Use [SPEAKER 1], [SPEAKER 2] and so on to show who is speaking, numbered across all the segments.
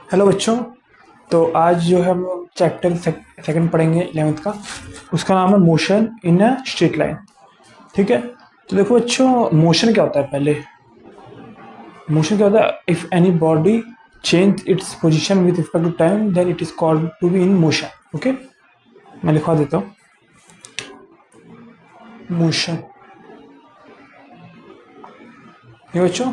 [SPEAKER 1] Hello बच्चों। तो आज जो है हम चैप्टर सेकंड पढ़ेंगे 11th का। उसका नाम है motion in a straight line. ठीक है। तो देखो बच्चों, मोशन क्या होता है। पहले मोशन क्या होता है, if anybody change its position with respect to time then it is called to be in motion. Okay, मैं लिखवा देता हूँ। मोशन, ये बच्चों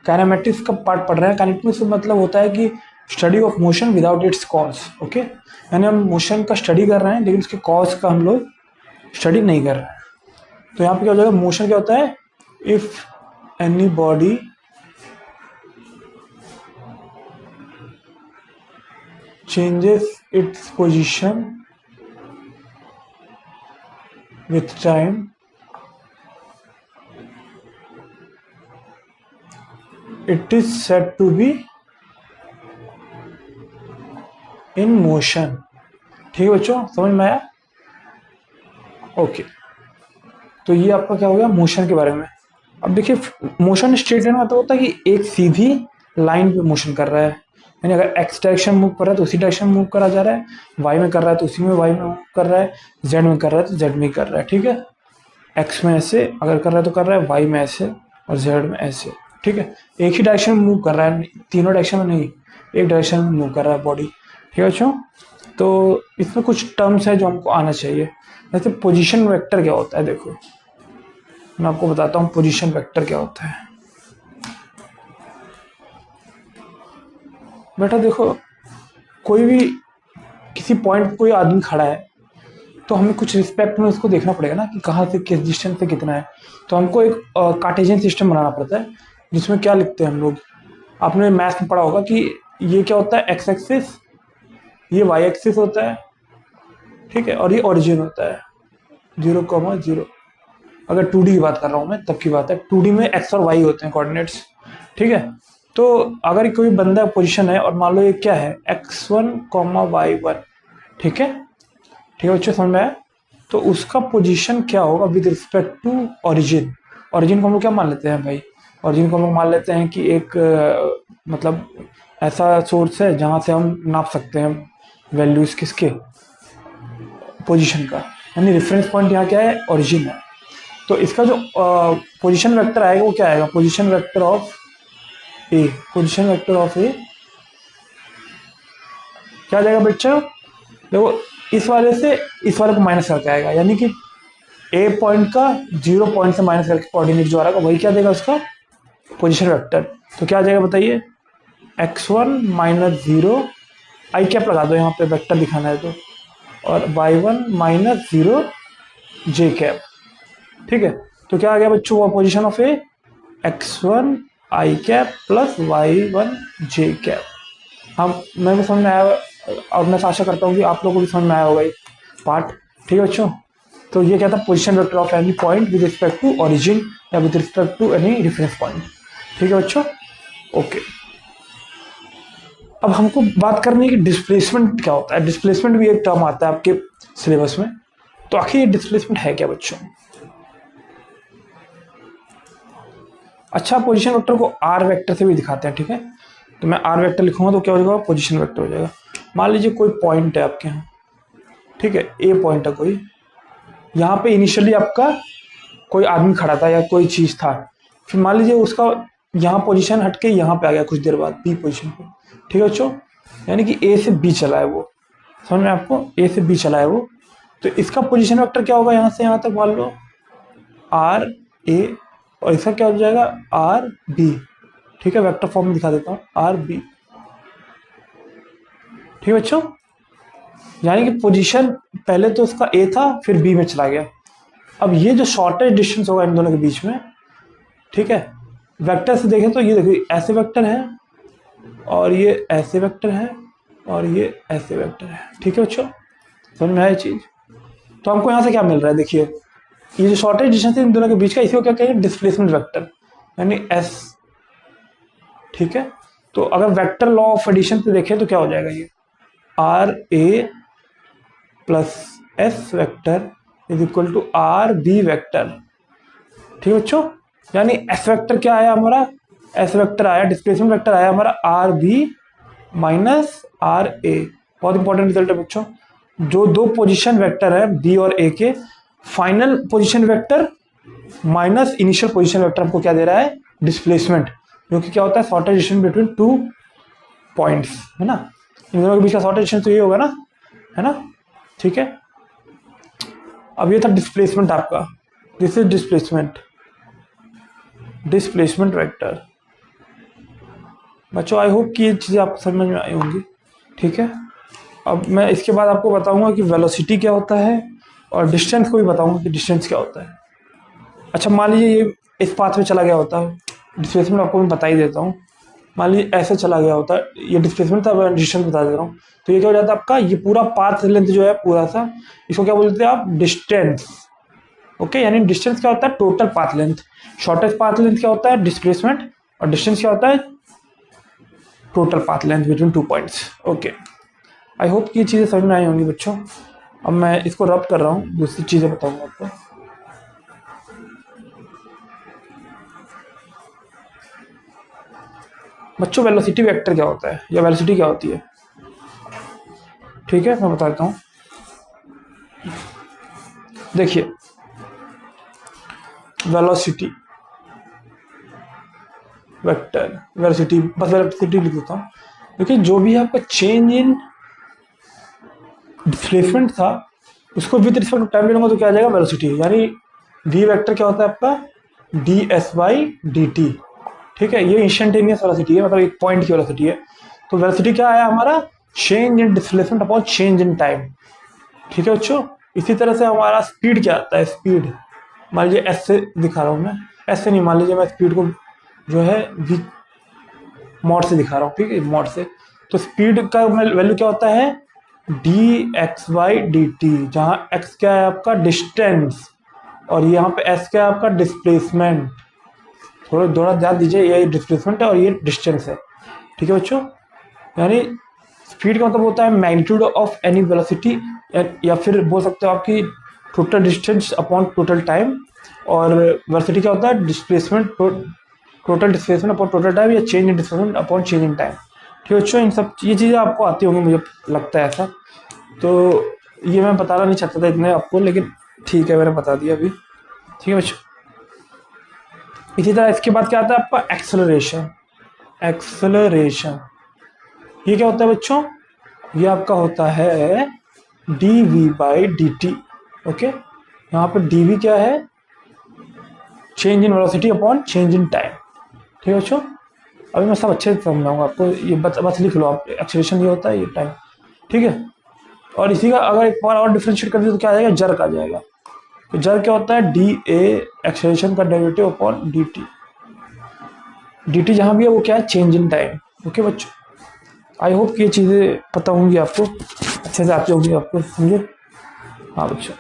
[SPEAKER 1] काइनेमेटिक्स का पार्ट पढ़ रहे हैं। काइनेमेटिक्स मतलब होता है कि study of motion without its cause. Okay, यानी हम मोशन का स्टडी कर रहे हैं लेकिन उसके कॉज का हम लोग स्टडी नहीं कर रहे हैं। तो यहाँ पे क्या हो जाएगा, मोशन क्या होता है, if any body changes its position with time it is said to be in motion। ठीक है बच्चों, समझ में आया। ओके, तो ये आपका क्या हो गया मोशन के बारे में। अब देखिए, मोशन स्ट्रेट लाइन मतलब होता है कि एक सीधी लाइन पे मोशन कर रहा है। यानी अगर एक्स डायरेक्शन मूव कर रहा है तो उसी डायरेक्शन मूव करा जा रहा है, वाई में कर रहा है तो उसी में वाई में मूव कर रहा है, जेड में कर रहा है तो जेड में कर रहा है। ठीक है, एक्स में ऐसे अगर कर रहा है तो कर रहा है, वाई में ऐसे और जेड में ऐसे। ठीक है, एक ही डायरेक्शन में मूव कर रहा है, तीनों डायरेक्शन में नहीं, एक डायरेक्शन में मूव कर रहा है बॉडी। ठीक है बच्चों, तो इसमें कुछ टर्म्स है जो हमको आना चाहिए। जैसे पोजीशन वेक्टर क्या होता है, देखो मैं आपको बताता हूँ पोजीशन वेक्टर क्या होता है। बेटा देखो, कोई भी किसी पॉइंट पे कोई आदमी खड़ा है तो हमें कुछ रिस्पेक्ट में उसको देखना पड़ेगा ना कि कहाँ से किस डिस्टेंस से कितना है। तो हमको एक कार्टेशियन सिस्टम बनाना पड़ता है जिसमें क्या लिखते हैं हम लोग, आपने मैथ्स में पढ़ा होगा कि ये क्या होता है, एक्स एक्सिस, ये वाई एक्सिस होता है। ठीक है, और ये ओरिजिन होता है 0,0। अगर 2D की बात कर रहा हूँ मैं तब की बात है, 2D में एक्स और वाई होते हैं कोऑर्डिनेट्स। ठीक है, तो अगर कोई बंदा पोजीशन है और मान लो ये क्या है x1, y1। ठीक है, ठीक है बच्चों, समझ में आया। तो उसका पोजीशन क्या होगा with respect to origin. Origin को हम लोग क्या मान लेते हैं भाई, ओरिजिन को हम लोग मान लेते हैं कि एक मतलब ऐसा सोर्स है जहाँ से हम नाप सकते हैं वैल्यूज किसके, पोजीशन का। यानी रेफरेंस पॉइंट यहाँ क्या है, ओरिजिन है। तो इसका जो पोजीशन वेक्टर आएगा वो क्या आएगा, position vector of A. Position vector of A क्या आ जाएगा बच्चा, देखो इस वाले से इस वाले को माइनस करके आएगा, यानी कि ए पॉइंट का 0 पॉइंट से माइनस करके कोऑर्डिनेट जो आ रहा है वही क्या देगा उसका पोजीशन वेक्टर। तो क्या आ जाएगा बताइए, x1 माइनस 0, आई कैप लगा दो यहाँ पे वेक्टर दिखाना है तो, और y1 माइनस 0 जे कैप। ठीक है, तो क्या आ गया बच्चों वो position of A, x1 I cap plus y1 J cap. हम मैं भी समझ में आया और मैं आशा करता हूँ कि आप लोगों को भी समझ में आया होगा ये पार्ट। ठीक है बच्चों, तो ये क्या था, position vector of any point with respect to origin या with respect to any reference point. ठीक है बच्चों, ओके। अब हमको बात करनी है कि डिस्प्लेसमेंट क्या होता है। डिस्प्लेसमेंट भी एक टर्म आता है आपके सिलेबस में, तो आखिर ये डिस्प्लेसमेंट है क्या बच्चों। अच्छा, पोजीशन वेक्टर को आर वेक्टर से भी दिखाते हैं। ठीक है, तो मैं आर वेक्टर लिखूंगा तो क्या हो जाएगा, पोजीशन वेक्टर हो जाएगा। मान लीजिए कोई पॉइंट है आपके यहाँ, ठीक है, ए पॉइंट है कोई, यहाँ पे इनिशियली आपका कोई आदमी खड़ा था या कोई चीज था, फिर मान लीजिए उसका यहाँ पोजीशन हटके यहाँ पे आ गया कुछ देर बाद बी पोजीशन पे। ठीक है बच्चों, यानी कि ए से बी चला है वो, समझ में आपको, ए से बी चला है वो। तो इसका पोजीशन वेक्टर क्या होगा, यहाँ से यहाँ तक मान लो आर ए, और इसका क्या हो जाएगा आर बी। ठीक है, वेक्टर फॉर्म में दिखा देता हूँ आर बी। ठीक है बच्चों, यानी कि पोजीशन पहले तो उसका ए था फिर बी में चला गया। अब ये जो शॉर्टेस्ट डिस्टेंस होगा इन दोनों के बीच में, ठीक है, वेक्टर से देखें तो ये देखिए ऐसे वेक्टर है और ये ऐसे वेक्टर है और ये ऐसे वेक्टर है। ठीक है बच्चों, समझ में आया ये चीज। तो हमको यहाँ से क्या मिल रहा है, देखिए ये जो शॉर्टेज डिस्टेंस है इन दोनों के बीच का, इसी को क्या कहेंगे डिस्प्लेसमेंट वेक्टर, यानी एस। ठीक है, तो अगर वेक्टर लॉ ऑफ एडिशन से देखें तो क्या हो जाएगा, ये R A plus S vector is equal to R B vector. ठीक है बच्चों, यानी एस वेक्टर क्या आया हमारा, एस वेक्टर आया, डिस्प्लेसमेंट वेक्टर आया हमारा R B minus R A. बहुत इंपॉर्टेंट रिजल्ट है बच्चों। जो दो पोजीशन वेक्टर है बी और ए के, final position vector minus initial position vector हमको क्या दे रहा है, डिस्प्लेसमेंट, जो कि क्या होता है, shortest distance between two points, है ना। इन दोनों के बीच का शॉर्टेस्ट डिस्टेंस तो ये होगा ना, है ना, ठीक है। अब ये था डिस्प्लेसमेंट आपका, दिस इज डिस्प्लेसमेंट वेक्टर। बच्चों आई होप कि ये चीज़ें आपको समझ में आई होंगी, ठीक है। अब मैं इसके बाद आपको बताऊंगा कि वेलोसिटी क्या होता है और डिस्टेंस को भी बताऊंगा कि डिस्टेंस क्या होता है। अच्छा, मान लीजिए ये इस पाथ में चला गया होता है, डिस्प्लेसमेंट आपको मैं बता ही देता हूँ। मान लीजिए ऐसे चला गया होता है, ये डिस्प्लेसमेंट था, मैं डिस्टेंस बता दे रहा हूँ। तो ये क्या हो जाता है आपका, ये पूरा पाथ लेंथ जो है पूरा सा, इसको क्या बोलते हैं आप, डिस्टेंस। ओके, यानी डिस्टेंस क्या होता है, total path length. Shortest path length क्या होता है, डिस्प्लेसमेंट, और डिस्टेंस क्या होता है, total path length between two points. Okay, I hope कि ये चीज़ें समझ में आई होंगी बच्चों। अब मैं इसको रब कर रहा हूँ, दूसरी चीज़ें बताऊंगा आपको। बच्चों वेलोसिटी वेक्टर क्या होता है या वेलोसिटी क्या होती है, ठीक है, मैं बता देता हूँ। देखिए वेलोसिटी वेक्टर, वेलोसिटी, बस वेलोसिटी लिख देता हूँ। देखिए जो भी आपका चेंज इन डिस्प्लेसमेंट था उसको विद रिस्पेक्ट टू टाइम ले लूंगा तो क्या आ जाएगा, वेलोसिटी। यानी वी वेक्टर क्या होता है आपका, D S by D T, ठीक है। ये इंस्टेंटेनियस वेलोसिटी है, मतलब एक पॉइंट की वेलोसिटी है। तो वेलोसिटी क्या आया हमारा, change in displacement upon change in time, ठीक है बच्चों। इसी तरह से हमारा स्पीड क्या आता है, स्पीड मान लीजिए एस से दिखा रहा हूँ मैं, एस से नहीं, मान लीजिए मैं स्पीड को जो है वी मॉड से दिखा रहा हूँ, ठीक है, मॉड से। तो स्पीड का वैल्यू क्या होता है, D x by D T, जहाँ एक्स क्या है आपका डिस्टेंस और यहाँ पे एस क्या है आपका डिस्प्लेसमेंट। थोड़ा ध्यान दीजिए, ये डिस्प्लेसमेंट है और ये डिस्टेंस है, ठीक है बच्चों। यानी स्पीड का मतलब होता है मैग्नीट्यूड ऑफ एनी वेलोसिटी, या फिर बोल सकते हो आपकी total distance upon total time. और वेलोसिटी क्या होता है, displacement, total displacement upon total time, या change in displacement upon change in time, ठीक है बच्चों। इन सब ये चीज़ें आपको आती होंगी, मुझे लगता है ऐसा। तो ये मैं बताना नहीं चाहता था इतने आपको, लेकिन ठीक है मैंने बता दिया अभी, ठीक है बच्चों। इसी तरह इसके बाद क्या आता है आपका, एक्सेलरेशन। एक्सेलरेशन ये क्या होता है बच्चों, ये आपका होता है D V by D T. Okay, यहाँ पर डी वी क्या है, change in velocity upon change in time, ठीक है बच्चों। अभी मैं सब अच्छे से समझाऊंगा आपको, ये बस लिख लो आप, एक्सेलरेशन ये होता है, ये टाइम, ठीक है। और इसी का अगर एक बार और डिफ्रेंशिएट कर दिया तो क्या आ जाएगा, जर्क आ जाएगा। तो जर्क क्या होता है, डी ए एक्सेलरेशन का derivative upon D T. D T जहाँ भी है वो क्या है, चेंज इन टाइम। ओके बच्चों, आई होप कि ये चीज़ें पता होंगी आपको, अच्छे से आती होंगी आपको, समझे। हाँ बच्चों,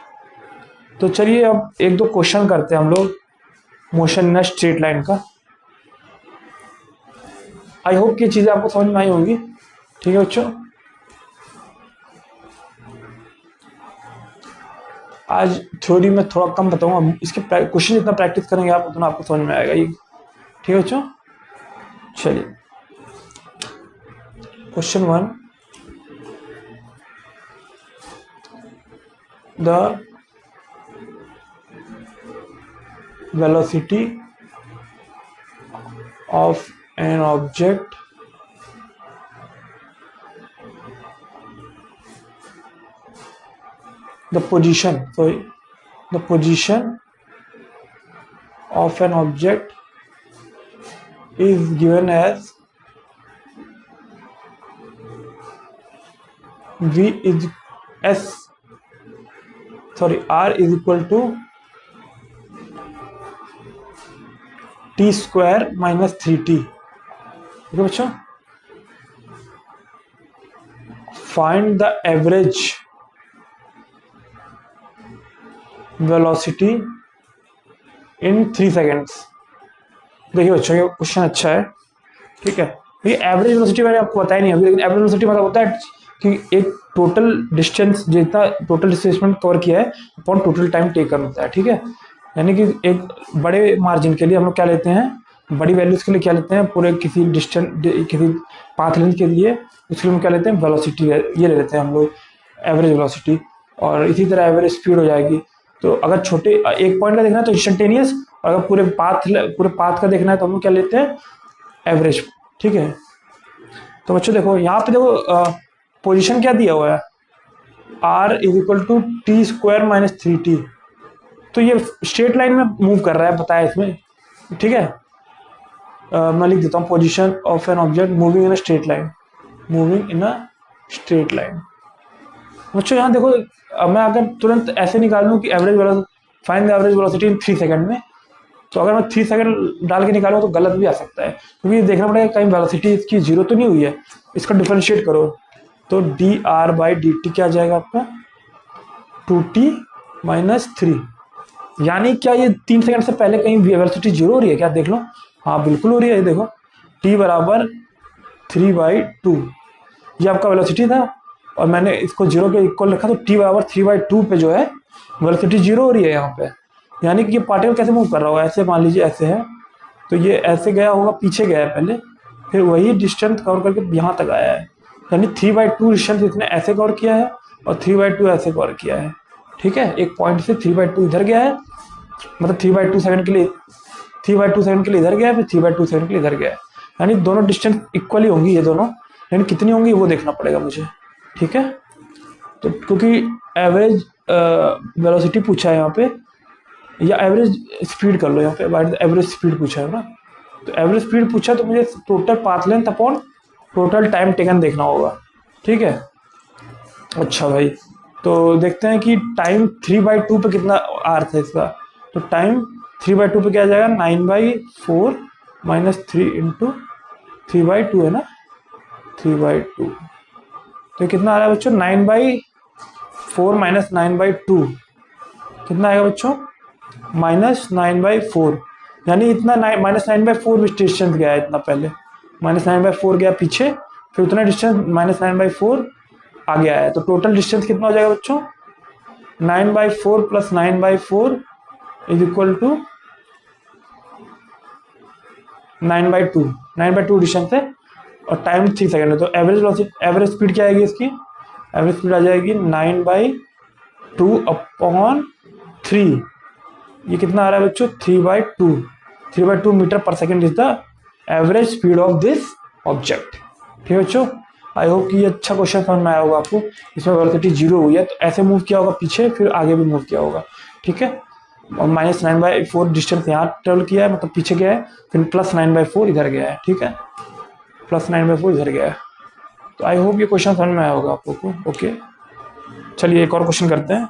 [SPEAKER 1] तो चलिए अब एक दो क्वेश्चन करते हैं हम लोग मोशन इन स्ट्रेट लाइन का। आई होप कि ये चीज़ें आपको समझ में आई होंगी, ठीक है बच्चों। आज थ्योरी में थोड़ा कम बताऊंगा, इसके क्वेश्चन जितना प्रैक्टिस करेंगे आप उतना आपको समझ में आएगा ये, ठीक है बच्चों। चलिए question 1, the velocity of an object the position of an object is given as r is equal to t square minus 3t, ठीक है बच्चों। Find the average velocity in 3 seconds. देखिए बच्चों ये क्वेश्चन अच्छा है, ठीक है। ये एवरेज वेलोसिटी मैंने आपको बताया नहीं अभी, लेकिन एवरेज वेलोसिटी मतलब होता है कि एक टोटल डिस्टेंस जितना टोटल डिस्प्लेसमेंट कवर किया है अपॉन टोटल टाइम टेकन होता है, ठीक है। यानी कि एक बड़े मार्जिन के लिए हम लोग क्या लेते हैं, बड़ी वैल्यूज के लिए क्या लेते हैं, पूरे किसी किसी पाथ लेंथ के लिए उसके लिए हम क्या लेते हैं, वेलोसिटी ये ले लेते हैं हम लोग, एवरेज वेलोसिटी। और इसी तरह एवरेज स्पीड हो जाएगी। तो अगर छोटे एक पॉइंट का देखना है तो इंस्टेंटेनियस, और अगर पूरे पाथ का देखना है तो हम लोग क्या लेते हैं, एवरेज। ठीक है, तो बच्चों देखो यहाँ पे देखो पोजीशन क्या दिया हुआ है, r is equal to T square minus 3t। तो ये स्ट्रेट लाइन में मूव कर रहा है बताया इसमें। ठीक है, मैं लिख देता हूँ, position of an object moving in a straight line, moving in a straight line. बच्चों यहाँ देखो, मैं अगर तुरंत ऐसे निकाल लूँ कि find the average velocity in 3 second में, तो अगर मैं 3 सेकंड डाल के निकालूँ तो गलत भी आ सकता है, क्योंकि देखना पड़ेगा कहीं वेलोसिटी इसकी जीरो तो नहीं हुई है। इसका डिफरेंशिएट करो तो D R by D T क्या आ जाएगा आपका, 2t माइनस 3। यानी क्या ये 3 सेकंड से पहले कहीं वेलोसिटी जीरो हो रही है क्या, देख लो। हाँ बिल्कुल हो रही है, ये देखो t बराबर 3/2, ये आपका वेलोसिटी था और मैंने इसको जीरो के इक्वल रखा, तो t बराबर 3/2 पे जो है वेलोसिटी जीरो हो रही है यहाँ पे। यानी कि ये पार्टिकल कैसे मूव कर रहा होगा, ऐसे मान लीजिए ऐसे है, तो ये ऐसे गया होगा, पीछे गया है पहले, फिर वही डिस्टेंस कवर करके यहाँ तक आया है। यानी 3/2 डिस्टेंस इसने ऐसे कवर किया है और 3/2 ऐसे कवर किया है। ठीक है, एक पॉइंट से 3/2 इधर गया है, मतलब 3/2 सेकंड के लिए, 3/2 सेकंड के लिए इधर गया है, फिर 3/2 सेकंड के लिए इधर गया है। यानी दोनों डिस्टेंस इक्वली होंगी ये दोनों, यानी कितनी होंगी वो देखना पड़ेगा मुझे। ठीक है, तो क्योंकि एवरेज वेलोसिटी पूछा है यहाँ पे, या एवरेज स्पीड कर लो यहाँ पे, एवरेज स्पीड पूछा है ना, तो एवरेज स्पीड पूछा तो मुझे total path length upon total time taken देखना होगा। ठीक है, अच्छा भाई, तो देखते हैं कि टाइम 3/2 पे कितना आर था इसका। तो टाइम 3/2 पे क्या आ जाएगा, 9/4 माइनस 3 इंटू 3/2 है ना, 3/2। तो कितना आ रहा है बच्चों, 9/4 माइनस 9/2 कितना आएगा बच्चों, -9/4। यानी इतना -9/4 डिस्टेंस गया है, इतना पहले -9/4 गया पीछे, फिर उतना डिस्टेंस -9/4 आगे आया है। तो टोटल डिस्टेंस कितना हो जाएगा बच्चों, 9/4 plus 9/4 is equal to 9/2। 9/2 distance है और टाइम 3 सेकेंड है। तो एवरेज स्पीड क्या आएगी इसकी, एवरेज स्पीड आ जाएगी 9/2 अपॉन 3। ये कितना आ रहा है बच्चों, 3/2। 3/2 मीटर पर second is the average speed of this object. ठीक है बच्चों, आई होप कि ये अच्छा क्वेश्चन समझ में आया होगा आपको। इसमें वेलोसिटी जीरो हुई है तो ऐसे मूव किया होगा पीछे, फिर आगे भी मूव किया होगा। ठीक है, और -9/4 डिस्टेंस यहाँ ट्रेवल किया है, मतलब पीछे गया है, फिर +9/4 इधर गया है। ठीक है, +9/4 इधर गया है। तो आई होप ये क्वेश्चन समझ में आया होगा आप लोग को। ओके, चलिए एक और क्वेश्चन करते हैं।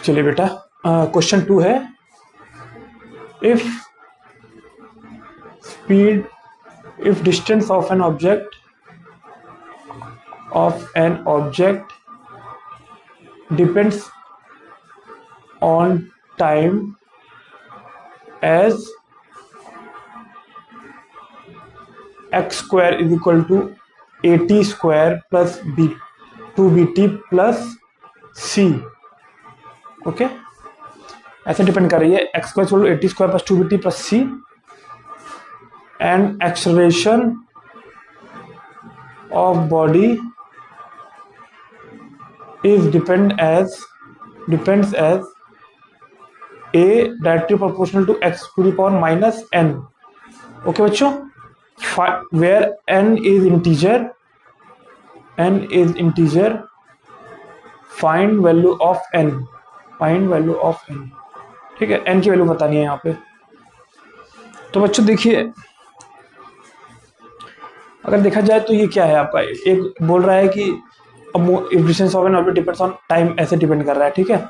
[SPEAKER 1] चलिए बेटा, क्वेश्चन 2 है, if distance of an object depends on time as x² is equal to AT² plus 2BT plus C। Okay, ऐसे डिपेंड कर रही है, x² AT² plus 2BT plus C, and acceleration of body is depends as A directly proportional to x⁻⁻n। Okay बच्चों, where n is integer, find value of n। ठीक है, n की value बतानी है यहाँ पे। तो बच्चों देखिए, अगर देखा जाए तो ये क्या है आपका, एक बोल रहा है कि distance of an object depends on time, ऐसे डिपेंड कर रहा है। ठीक है,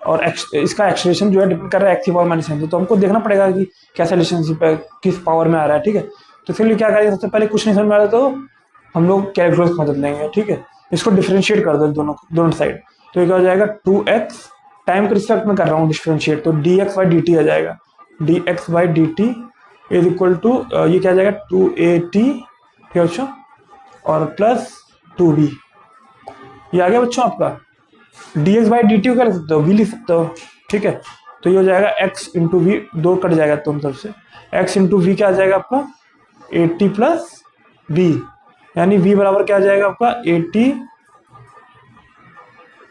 [SPEAKER 1] और इसका एक्सेलरेशन जो है डिपेंड कर रहा है x⁻⁻n। तो हमको देखना पड़ेगा कि कैसा रिलेशनशिप है, किस पावर में आ रहा है। ठीक है, तो इसके लिए क्या करेंगे, सबसे पहले कुछ नहीं समझ में आ रहा तो हम लोग कैलकुलस मदद लेंगे। ठीक है, इसको डिफरेंशिएट कर दो दोनों साइड, तो ये क्या हो जाएगा, 2x टाइम के रिस्पेक्ट में कर रहा हूँ डिफरेंशिएट, तो d x by D t आ जाएगा, d x by D T is equal to ये क्या आ जाएगा 2at, ठीक है बच्चों, और प्लस 2b। ये आ गया बच्चों आपका। D x by D T को क्या लिख सकते हो, v लिख सकते हो, ठीक है। तो ये हो जाएगा x इंटू वी, दो कट जाएगा दोनों तरफ से, x इंटू वी क्या आ जाएगा आपका 80 प्लस b, यानी v बराबर क्या आ जाएगा आपका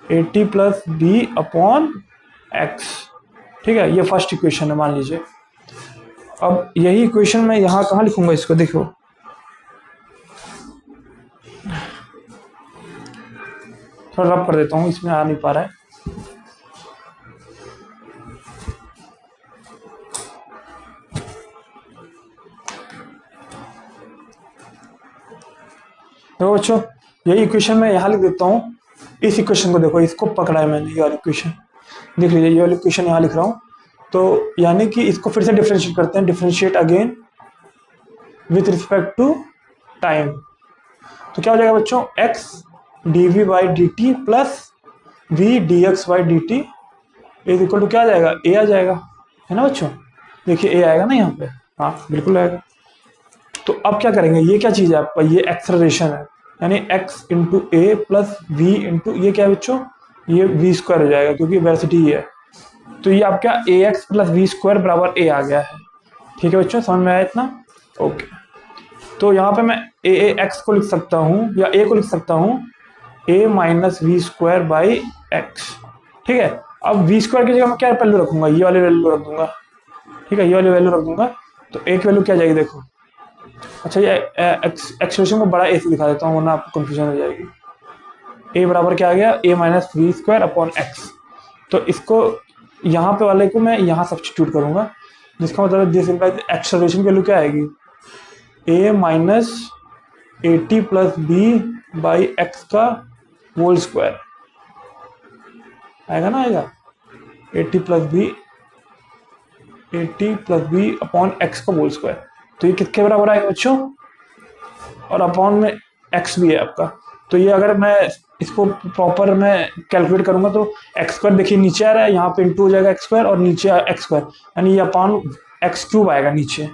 [SPEAKER 1] 80 प्लस बी अपॉन एक्स, ठीक है। ये फर्स्ट इक्वेशन है मान लीजिए। अब यही इक्वेशन मैं यहाँ कहाँ लिखूंगा इसको, देखो थोड़ा रब कर देता हूँ, इसमें आ नहीं पा रहा है। देखो बच्चों, यही इक्वेशन मैं यहाँ लिख देता हूँ। इस इक्वेशन को देखो, इसको पकड़ा है मैंने, ये वाली इक्वेशन देख लीजिए, ये वाली इक्वेशन यहाँ लिख रहा हूँ। तो यानी कि इसको फिर से डिफरेंशिएट करते हैं, differentiate again with respect to time. तो क्या हो जाएगा बच्चों, x D V by D T plus V D x by D T is equal to क्या आ जाएगा, a आ जाएगा, है ना बच्चों। देखिए a आएगा ना यहाँ पे, हाँ बिल्कुल आएगा। तो अब क्या करेंगे, ये क्या चीज़ है आपका, ये एक्सेलरेशन है, यानी x into A plus V into ये क्या है बच्चों, ये वी स्क्वायर हो जाएगा क्योंकि वेलोसिटी ही है। तो ये आपका ए एक्स प्लस वी स्क्वायर बराबर a आ गया है, ठीक है बच्चों, समझ में आया इतना, ओके। तो यहाँ पे मैं ए एक्स को लिख सकता हूँ या a को लिख सकता हूँ a minus V square by X, ठीक है। अब वी स्क्वायर की जगह मैं क्या वैल्यू रखूंगा, ये वाली वैल्यू रख दूंगा, ठीक है, ये वाली वैल्यू रख दूंगा। तो एक वैल्यू क्या जाएगी देखो, अच्छा ये एक्सप्रेशन को बड़ा ए से दिखा देता हूँ वरना आपको कंफ्यूजन हो जाएगी। a बराबर क्या आ गया, a minus V square upon X. तो इसको यहाँ पे वाले को मैं यहाँ सब्स्टिट्यूट करूँगा, जिसका मतलब दिस इम्प्लाइज एक्सेलरेशन की वैल्यू क्या आएगी, a minus 80 plus B by X का होल स्क्वायर आएगा ना, आएगा 80 प्लस बी अपॉन एक्स का होल स्क्वायर। तो ये किसके बराबर आएगा बच्चों, और अपॉन में x भी है आपका। तो ये अगर मैं इसको प्रॉपर मैं कैलकुलेट करूंगा तो एक्स स्क्वायर देखिए नीचे आ रहा है, यहाँ पे इंटू हो जाएगा एक्स स्क्वायर और नीचे एक्स स्क्वायर, यानी ये अपॉन एक्स क्यूब आएगा नीचे,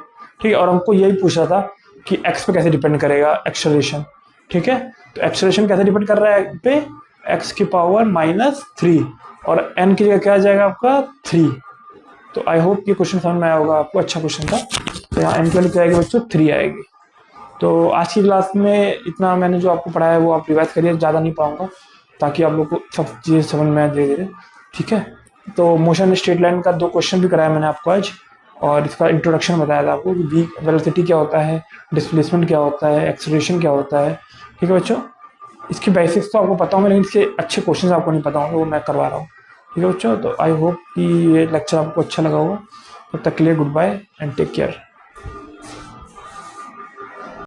[SPEAKER 1] ठीक है। और हमको यही पूछा था कि x पे कैसे डिपेंड करेगा एक्सेलरेशन, ठीक है। तो एक्सेलरेशन कैसे डिपेंड कर रहा है पे, x की पावर -3 और n की जगह क्या आ जाएगा आपका 3। तो आई होप ये क्वेश्चन समझ में आया होगा आपको, अच्छा क्वेश्चन था। तो यहाँ n की वैल्यू क्या आएगी बच्चों, 3 आएगी। तो आज की क्लास में इतना मैंने जो आपको पढ़ाया है वो आप रिवाइज करिए, ज़्यादा नहीं पढ़ाऊंगा ताकि आप लोग को सब चीज़ें समझ में आए धीरे धीरे, ठीक है। तो मोशन स्ट्रेट लाइन का 2 क्वेश्चन भी कराया मैंने आपको आज, और इसका इंट्रोडक्शन बताया था आपको कि वेलोसिटी क्या होता है, डिस्प्लेसमेंट क्या होता है, एक्सेलरेशन क्या होता है, ठीक है बच्चों। इसकी बेसिक्स तो आपको पता होंगे लेकिन इसके अच्छे क्वेश्चन आपको नहीं पता होंगे, वो मैं करवा रहा हूँ, ठीक है बच्चों। तो आई होप कि ये लेक्चर आपको अच्छा लगा होगा। तब तक के लिए goodbye and take care.